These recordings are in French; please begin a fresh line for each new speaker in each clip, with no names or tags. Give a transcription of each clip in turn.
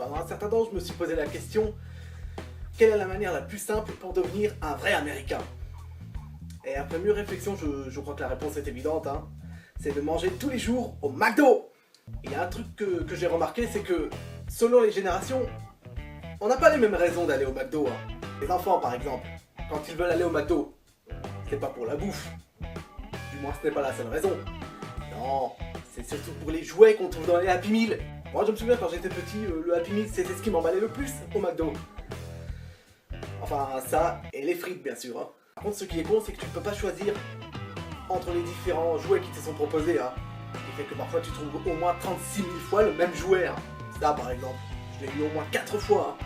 Pendant un certain temps, je me suis posé la question, quelle est la manière la plus simple pour devenir un vrai Américain? Et après mieux réflexion, je crois que la réponse est évidente, hein. C'est de manger tous les jours au McDo. Il y a un truc que j'ai remarqué, c'est que selon les générations, on n'a pas les mêmes raisons d'aller au McDo, hein. Les enfants par exemple, quand ils veulent aller au McDo, c'est pas pour la bouffe. Du moins ce n'est pas la seule raison. Non, c'est surtout pour les jouets qu'on trouve dans les Happy Meal. Moi je me souviens quand j'étais petit, le Happy Meal c'était ce qui m'emballait le plus au McDo. Enfin ça, et les frites bien sûr, hein. Par contre ce qui est con c'est que tu ne peux pas choisir entre les différents jouets qui te sont proposés, hein. Ce qui fait que parfois tu trouves au moins 36 000 fois le même jouet, hein. Ça par exemple, je l'ai eu au moins 4 fois, hein.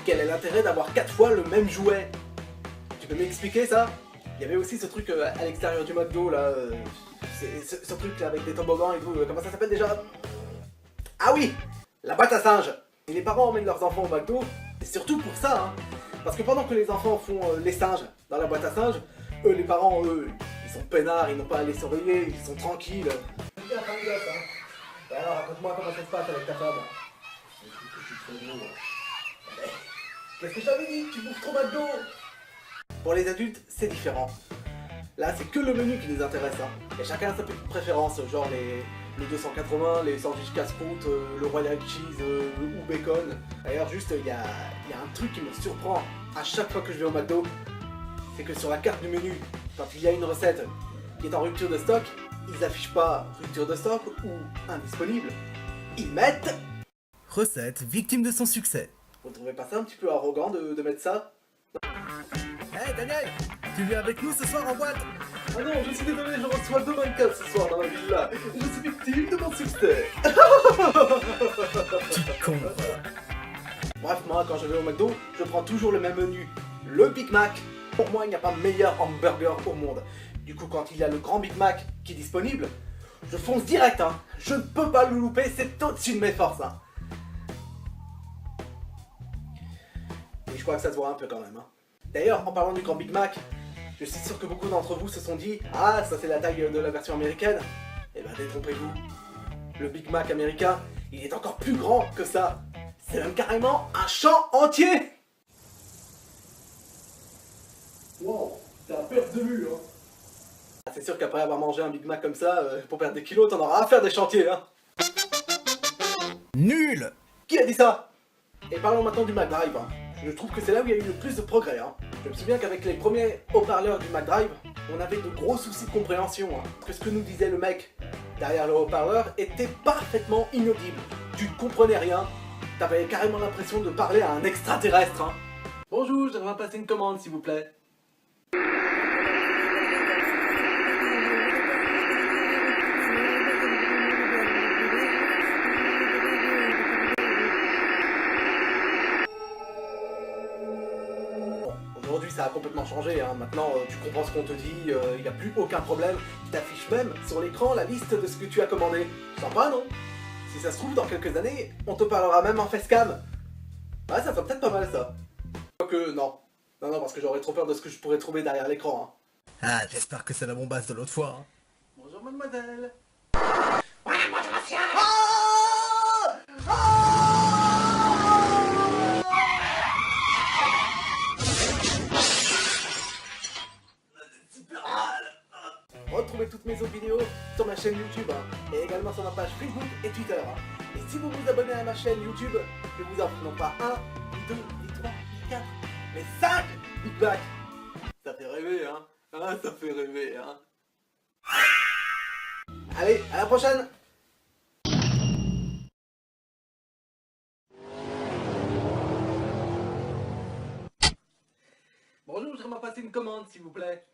Quel est l'intérêt d'avoir 4 fois le même jouet? Tu peux m'expliquer ça? Il y avait aussi ce truc à l'extérieur du McDo là, ce truc là avec des toboggans et tout, comment ça s'appelle déjà? Ah oui, la boîte à singes. Et les parents emmènent leurs enfants au McDo, et surtout pour ça, hein. Parce que pendant que les enfants font les singes dans la boîte à singes, eux les parents, ils sont peinards, ils n'ont pas à les surveiller, ils sont tranquilles. Et alors raconte-moi comment ça se passe avec ta femme. Qu'est-ce que je t'avais dit? Tu bouffes trop McDo. Pour les adultes, c'est différent. Là, c'est que le menu qui nous intéresse, hein. Et chacun a sa petite préférence, genre les 280, les sandwichs casse-croûte, le royal cheese ou bacon. D'ailleurs, juste, il y a un truc qui me surprend à chaque fois que je vais au McDo, c'est que sur la carte du menu, quand il y a une recette qui est en rupture de stock, ils affichent pas rupture de stock ou indisponible. Ils mettent recette victime de son succès. Vous trouvez pas ça un petit peu arrogant de mettre ça? Hey Daniel, tu viens avec nous ce soir en boîte? Ah non, je suis désolé, je reçois 2 24 ce soir dans la villa. Je suis victime de mon succès. Petit con. Bref, moi quand je vais au McDo, je prends toujours le même menu, le Big Mac. Pour moi, il n'y a pas meilleur hamburger au monde. Du coup, quand il y a le grand Big Mac qui est disponible, je fonce direct, hein. Je ne peux pas le louper, c'est au-dessus de mes forces, hein. Et je crois que ça se voit un peu quand même, hein. D'ailleurs, en parlant du grand Big Mac, je suis sûr que beaucoup d'entre vous se sont dit « Ah, ça c'est la taille de la version américaine ». Eh ben détrompez-vous. Le Big Mac américain, il est encore plus grand que ça. C'est même carrément un champ entier. Wow, c'est un perte de vue, hein. C'est sûr qu'après avoir mangé un Big Mac comme ça, pour perdre des kilos, t'en auras à faire des chantiers, hein. Nul. Qui a dit ça? Et parlons maintenant du McDrive, hein. Je trouve que c'est là où il y a eu le plus de progrès, hein. Je me souviens qu'avec les premiers haut-parleurs du McDrive, on avait de gros soucis de compréhension, hein. Parce que ce que nous disait le mec derrière le haut-parleur était parfaitement inaudible. Tu ne comprenais rien, t'avais carrément l'impression de parler à un extraterrestre, hein. Bonjour, j'aimerais passer une commande s'il vous plaît. Aujourd'hui ça a complètement changé, hein. Maintenant tu comprends ce qu'on te dit, il n'y a plus aucun problème. Il t'affiche même sur l'écran la liste de ce que tu as commandé. Sympa non? Si ça se trouve dans quelques années, on te parlera même en facecam. Ouais, ça fait peut-être pas mal ça. Quoique non. Non, parce que j'aurais trop peur de ce que je pourrais trouver derrière l'écran, hein. Ah, j'espère que c'est la bombasse de l'autre fois, hein. Bonjour mademoiselle. Ouais, moi je m'assieds. Retrouvez toutes mes autres vidéos sur ma chaîne YouTube, hein, et également sur ma page Facebook et Twitter, hein. Et si vous vous abonnez à ma chaîne YouTube, je vous offre non pas 1, ni 2, ni 3, ni 4, mais 5 Big Mac. Ça fait rêver, hein. Ah, ça fait rêver, hein. Allez, à la prochaine. Bonjour, j'aimerais passer une commande s'il vous plaît.